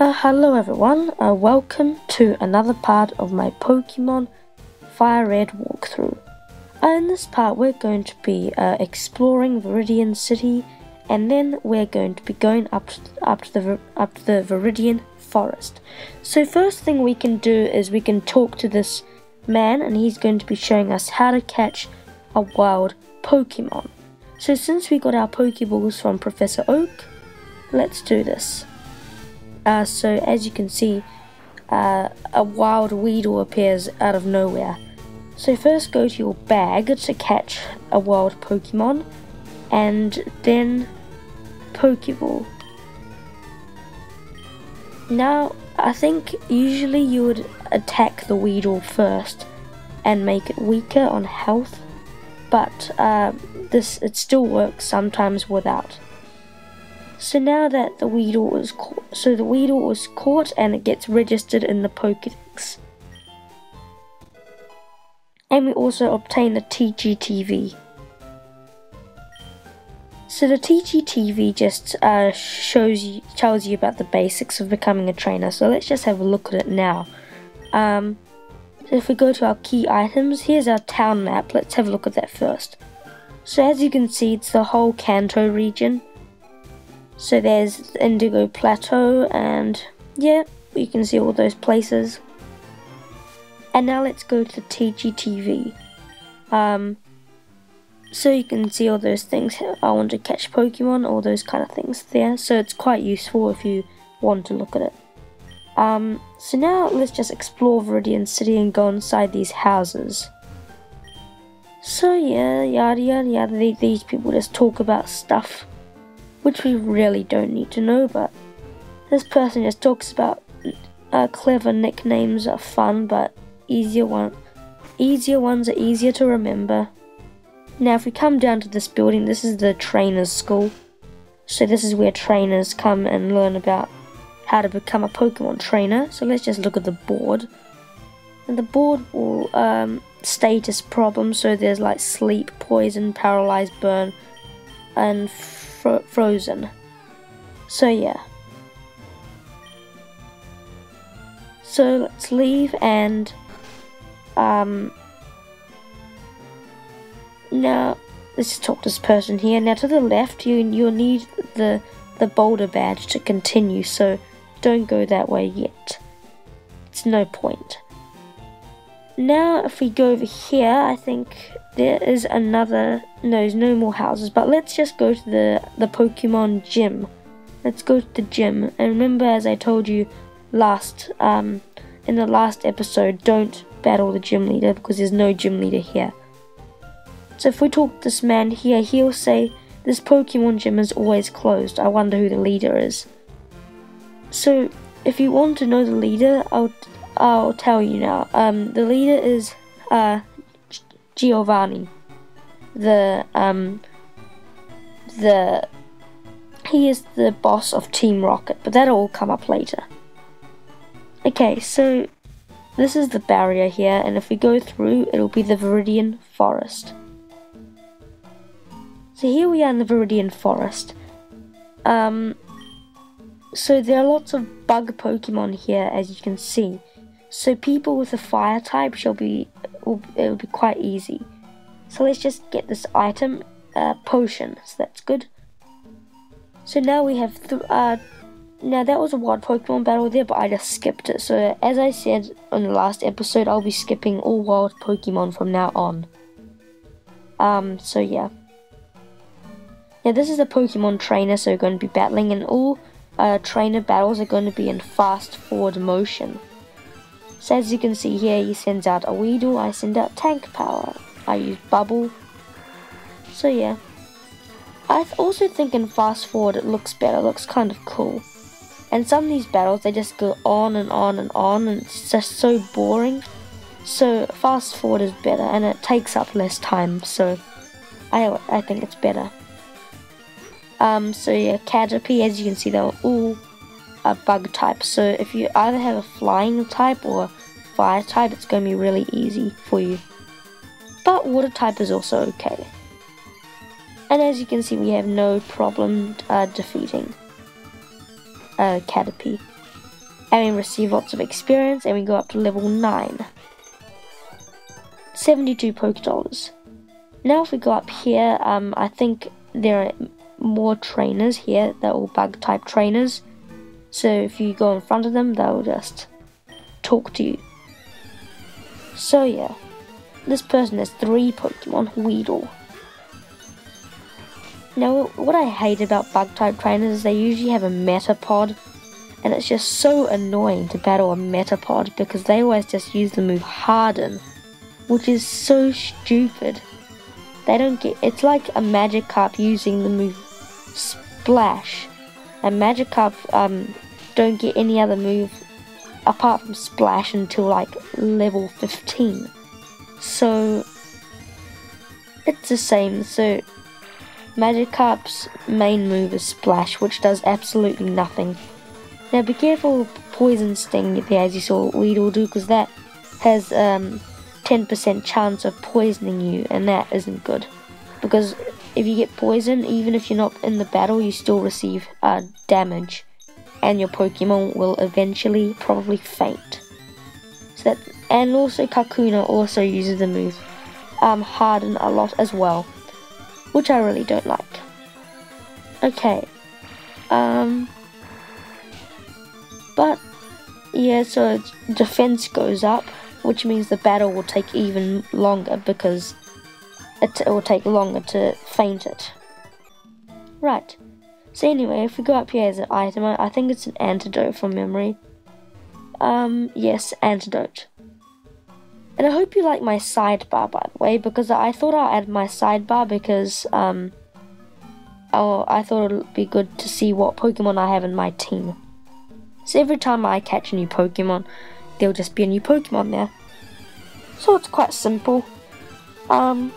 Hello everyone, welcome to another part of my Pokémon FireRed walkthrough. In this part we're going to be exploring Viridian City, and then we're going to be going up to the Viridian Forest. So first thing we can do is we can talk to this man, and he's going to be showing us how to catch a wild Pokémon. So since we got our Pokeballs from Professor Oak, let's do this. So as you can see, a wild Weedle appears out of nowhere. So first go to your bag to catch a wild Pokemon, and then Pokeball. Now, I think usually you would attack the Weedle first and make it weaker on health, but it still works sometimes without. So now that the Weedle was caught, and it gets registered in the Pokédex. And we also obtain the TGTV. So the TGTV just tells you about the basics of becoming a trainer. So let's just have a look at it now. So if we go to our key items, here's our town map. Let's have a look at that first. So as you can see, it's the whole Kanto region. So there's the Indigo Plateau, and yeah, you can see all those places. And now let's go to the TGTV. So you can see all those things. I want to catch Pokemon, all those kind of things there. So it's quite useful if you want to look at it. So now let's just explore Viridian City and go inside these houses. So yeah, yada yada yada, these people just talk about stuff which we really don't need to know, but this person just talks about clever nicknames are fun, but easier ones are easier to remember. Now if we come down to this building, this is the trainer's school. So this is where trainers come and learn about how to become a Pokemon trainer. So let's just look at the board. And the board will status problems, so there's like sleep, poison, paralyzed, burn, and frozen. So yeah. So let's leave, and now let's just talk to this person here. Now to the left, you'll need the boulder badge to continue, so don't go that way yet. It's no point. Now if we go over here, I think there is there's no more houses, but let's just go to the Pokemon gym. Let's go to the gym, and remember, as I told you in the last episode, don't battle the gym leader because there's no gym leader here. So if we talk to this man here, he'll say this Pokemon gym is always closed. I wonder who the leader is. So if you want to know the leader, I'll tell you now. The leader is Giovanni. He is the boss of Team Rocket, but that'll all come up later. Okay, so this is the barrier here, and if we go through, it'll be the Viridian Forest. So here we are in the Viridian Forest. So there are lots of bug Pokemon here, as you can see. So people with a fire type it'll be quite easy. So let's just get this item, potion. So that's good. So now we have now that was a wild Pokemon battle there, but I just skipped it. So as I said on the last episode, I'll be skipping all wild Pokemon from now on. So yeah. Now this is a Pokemon trainer, so we're going to be battling, and all trainer battles are going to be in fast forward motion. So as you can see here, he sends out a Weedle, I send out Tank Power, I use Bubble. So yeah. I also think in fast forward it looks better, it looks kind of cool. And some of these battles, they just go on and on and on, and it's just so boring. So fast forward is better, and it takes up less time, so I think it's better. So yeah, Caterpie, as you can see, they're all bug types. So if you either have a flying type or a fire type, it's going to be really easy for you. But water type is also okay. And as you can see, we have no problem defeating Caterpie. and we receive lots of experience, and we go up to level 9. 72 Pokédollars. Now if we go up here, I think there are more trainers here. They're all bug type trainers. So if you go in front of them, they'll just talk to you. So yeah, this person has 3 Pokemon, Weedle. Now what I hate about bug type trainers is they usually have a Metapod, and it's just so annoying to battle a Metapod because they always just use the move Harden, which is so stupid. They don't get, it's like a Magikarp using the move Splash. And Magikarp don't get any other move apart from Splash until like level 15. So it's the same. So Magikarp's main move is Splash, which does absolutely nothing. Now be careful of Poison Sting there, as you saw Weedle do, because that has 10% chance of poisoning you, and that isn't good. Because if you get poisoned, even if you're not in the battle, you still receive damage, and your Pokemon will eventually probably faint. So that, and also Kakuna also uses the move Harden a lot as well, which I really don't like. Okay, but yeah, so defense goes up, which means the battle will take even longer because it will take longer to faint it. Right, so anyway, if we go up here as an item, I think it's an antidote from memory. Yes, antidote. And I hope you like my sidebar, by the way, because I thought I'll add my sidebar because I thought it would be good to see what Pokemon I have in my team. So every time I catch a new Pokemon, there'll just be a new Pokemon there. So it's quite simple. So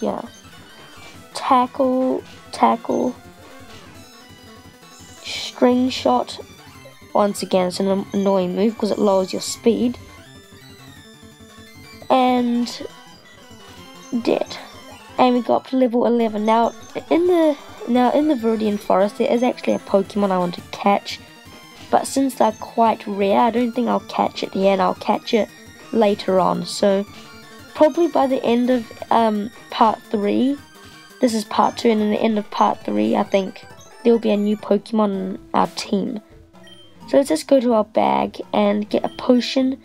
yeah. Tackle, String Shot. Once again, it's an annoying move because it lowers your speed. And Dead. And we got up to level 11. Now in the Viridian Forest, there is actually a Pokemon I want to catch, but since they're quite rare, I don't think I'll catch it here, and I'll catch it later on. So probably by the end of part 3, this is part 2, and in the end of part 3, I think there'll be a new Pokemon in our team. So let's just go to our bag and get a potion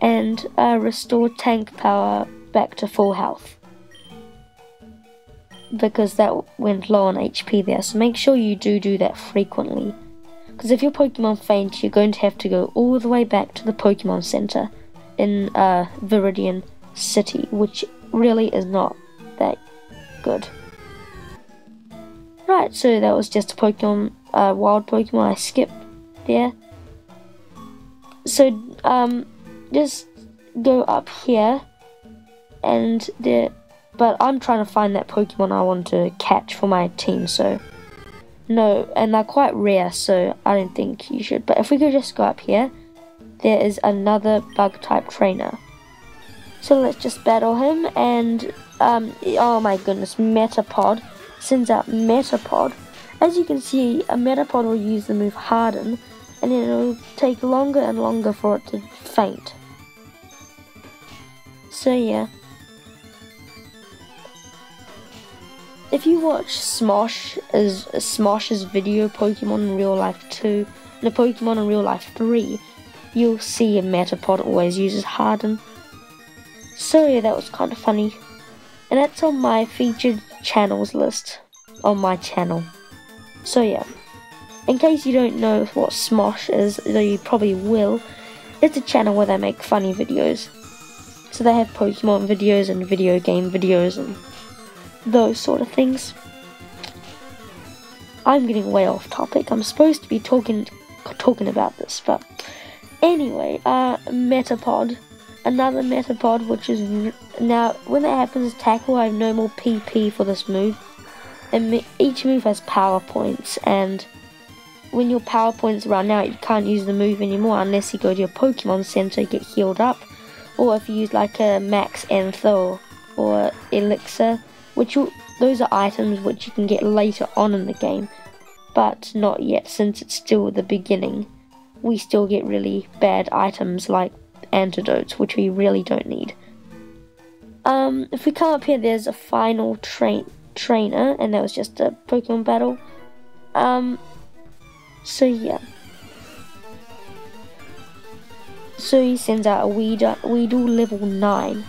and restore tank power back to full health, because that went low on HP there. So make sure you do that frequently, because if your Pokemon faint, you're going to have to go all the way back to the Pokemon Center in Viridian City, which really is not that good. Right, so that was just a Pokemon, wild Pokemon I skipped there. So just go up here and there. But I'm trying to find that Pokemon I want to catch for my team, so no, and they're quite rare, so I don't think you should. But if we could just go up here, there is another bug type trainer. So let's just battle him, and oh my goodness, Metapod sends out Metapod. As you can see, a Metapod will use the move Harden, and then it'll take longer and longer for it to faint. So yeah. If you watch Smosh's video Pokemon in Real Life 2 and a Pokemon in Real Life 3, you'll see a Metapod always uses Harden. So yeah, that was kind of funny. And that's on my featured channels list on my channel. So yeah, in case you don't know what Smosh is, though you probably will, it's a channel where they make funny videos. So they have Pokemon videos and video game videos and those sort of things. I'm getting way off topic. I'm supposed to be talking about this, but anyway, Metapod, another Metapod, which is now when that happens, tackle. I have no more PP for this move, and each move has power points, and when your power points run out, you can't use the move anymore unless you go to your Pokemon Center, get healed up, or if you use like a Max Anther or Elixir. Those are items which you can get later on in the game. but not yet, since it's still the beginning. We still get really bad items like antidotes, which we really don't need. If we come up here, there's a final trainer, and that was just a Pokemon battle. So yeah. So he sends out a Weedle level 9.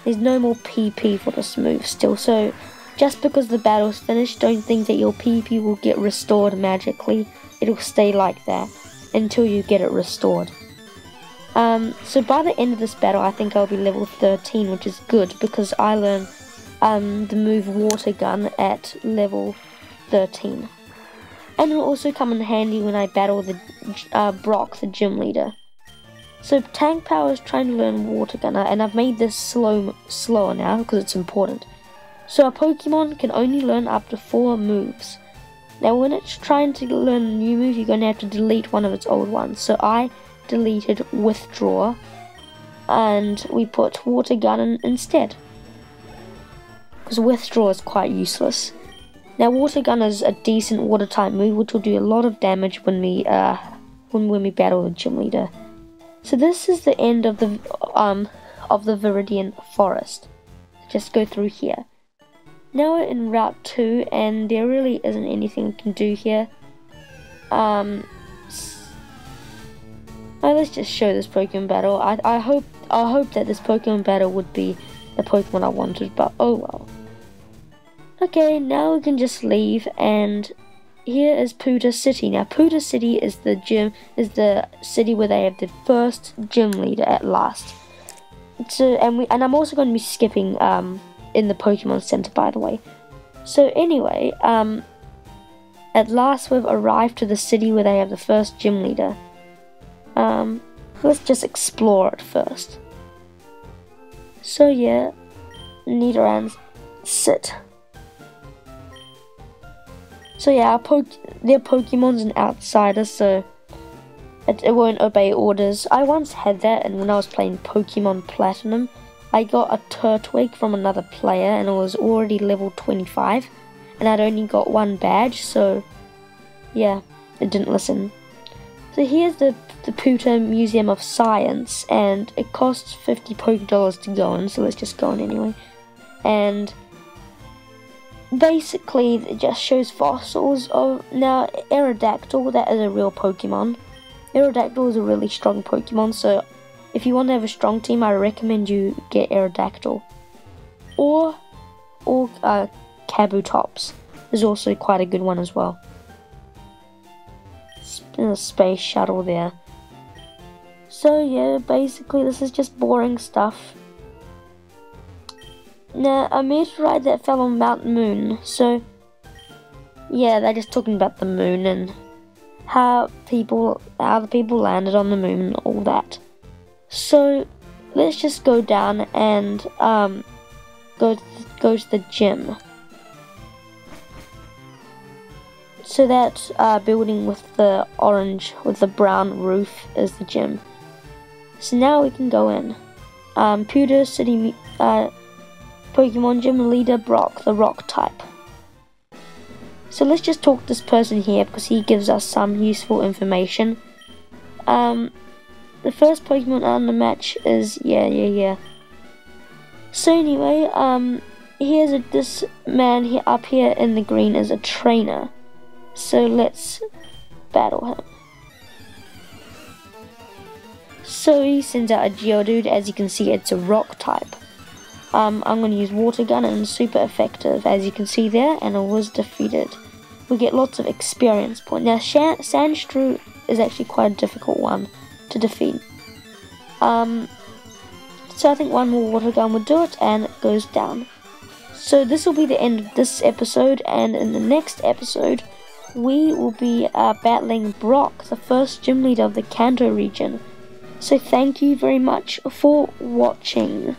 There's no more PP for this move still, so just because the battle's finished, don't think that your PP will get restored magically. It'll stay like that until you get it restored. So by the end of this battle, I think I'll be level 13, which is good because I learned the move Water Gun at level 13. And it'll also come in handy when I battle the Brock, the gym leader. So Tank Power is trying to learn Water Gunner, and I've made this slower now because it's important. So a Pokemon can only learn up to 4 moves. Now when it's trying to learn a new move, you're going to have to delete one of its old ones. So I deleted Withdraw, and we put Water Gun in instead, because Withdraw is quite useless. Now Water Gun is a decent water type move, which will do a lot of damage when we battle the gym leader. So this is the end of the Viridian Forest. Just go through here. Now we're in Route 2, and there really isn't anything we can do here. Let's just show this Pokemon battle. I hope that this Pokemon battle would be the Pokemon I wanted, but oh well. Okay, now we can just leave, and here is Pewter City. Now Pewter City is the city where they have the first gym leader at last. So and I'm also going to be skipping in the Pokemon Center, by the way. So anyway, at last we've arrived to the city where they have the first gym leader. Let's just explore it first. So yeah, Nidoran's sit. So yeah, they're Pokemon's an outsider, so it won't obey orders. I once had that, and when I was playing Pokemon Platinum, I got a Turtwig from another player, and it was already level 25, and I'd only got 1 badge, so yeah, it didn't listen. So here's the Pewter Museum of Science, and it costs 50 Pokédollars to go in, so let's just go in anyway. And basically, it just shows fossils of... Now, Aerodactyl, that is a real Pokemon. Aerodactyl is a really strong Pokemon, so if you want to have a strong team, I recommend you get Aerodactyl. Or Kabutops is also quite a good one as well. A space shuttle there. So yeah, basically this is just boring stuff. Now, a meteorite that fell on Mount Moon. So yeah, they're just talking about the moon and how the people landed on the moon and all that. So let's just go down and go to the gym. So that building with the brown roof is the gym. So now we can go in. Pewter City Pokemon Gym leader Brock, the rock type. So let's just talk to this person here because he gives us some useful information. The first Pokemon on the match is yeah. So anyway, here's this man here up here in the green is a trainer. So let's battle him. So he sends out a Geodude. As you can see, it's a rock type. I'm going to use Water Gun and super effective, as you can see there, and it was defeated. We get lots of experience points. Now Sandshrew is actually quite a difficult one to defeat. So I think one more Water Gun would do it, and it goes down. So this will be the end of this episode, and in the next episode we will be battling Brock, the first gym leader of the Kanto region. So thank you very much for watching.